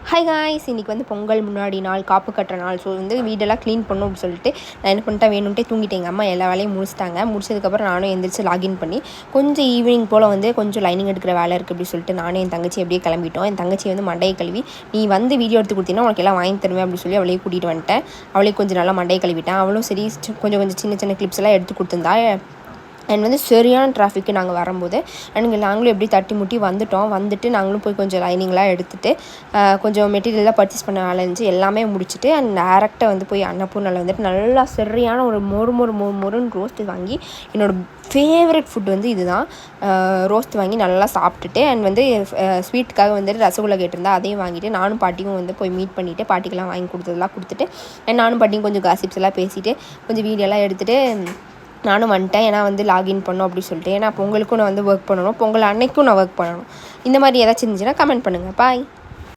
Hi guys, இன்றைக்கி வந்து பொங்கல் முன்னாடி நாள், காப்பு கட்டுற நாள். ஸோ வந்து வீடெல்லாம் க்ளீன் பண்ணணும் அப்படின்னு சொல்லிட்டு நான் என்ன பண்ணிட்டேன், வேணும்ட்டே தூங்கிட்டேன். எங்கள் அம்மா எல்லா வேலையும் முடிச்சதுக்கப்புறம் நானும் எந்திரிச்சு லாகின் பண்ணி கொஞ்சம் ஈவினிங் போல் வந்து கொஞ்சம் லைனிங் எடுக்கிற வேலை இருக்குது அப்படின்னு சொல்லிட்டு நானும் என் தங்கச்சி அப்படியே கிளம்பிட்டோம். என் தங்கச்சி வந்து மண்டையை கழுவி, நீ வந்து வீடியோ எடுத்து கொடுத்தீங்கன்னா உனக்கு எல்லாம் வாங்கி தருவேன் அப்படின்னு சொல்லி அவளையே கூட்டிகிட்டு வந்துட்டேன். அவளே கொஞ்சம் நல்லா மண்டையை கழுவிட்டேன். அவளும் சரி கொஞ்சம் சின்ன கிளிப்ஸ் எல்லாம் எடுத்து கொடுத்துருந்தா. அண்ட் வந்து சரியான டிராஃபிக்கு நாங்கள் வரும்போது. அண்ட் நாங்களும் எப்படி தட்டி முட்டி வந்துட்டு நாங்களும் போய் கொஞ்சம் லைனிங்லாம் எடுத்துகிட்டு கொஞ்சம் மெட்டீரியல்லாம் பர்ச்சேஸ் பண்ண வேலை இருந்துச்சு. எல்லாமே முடிச்சுட்டு அண்ட் டேரெக்டாக வந்து போய் அன்னபூர்ணாவில் வந்துட்டு நல்லா சரியான ஒரு மொறுன்னு ரோஸ்ட்டு வாங்கி, என்னோடய ஃபேவரட் ஃபுட் வந்து இதுதான். ரோஸ்ட் வாங்கி நல்லா சாப்பிட்டுட்டு அண்ட் வந்து ஸ்வீட்டுக்காக வந்துட்டு ரசகுல்லா கேட்டிருந்தா, அதையும் வாங்கிட்டு நானும் பாட்டியும் வந்து போய் மீட் பண்ணிவிட்டு பாட்டிக்கெல்லாம் வாங்கி கொடுத்துட்டு அண்ட் நானும் பாட்டியும் கொஞ்சம் காசிப்ஸ் எல்லாம் பேசிவிட்டு கொஞ்சம் வீடியோலாம் எடுத்துகிட்டு நானும் வந்துட்டேன். ஏன்னா வந்து லாகின் பண்ணணும் அப்படி சொல்லிட்டு. ஏன்னா பொங்கலுக்கும் நான் வந்து ஒர்க் பண்ணணும், பொங்கல் அன்னைக்கும் நான் ஒர்க் பண்ணணும். இந்த மாதிரி ஏதாச்சும் இருந்துச்சுன்னா கமெண்ட் பண்ணுங்கள். பாய்.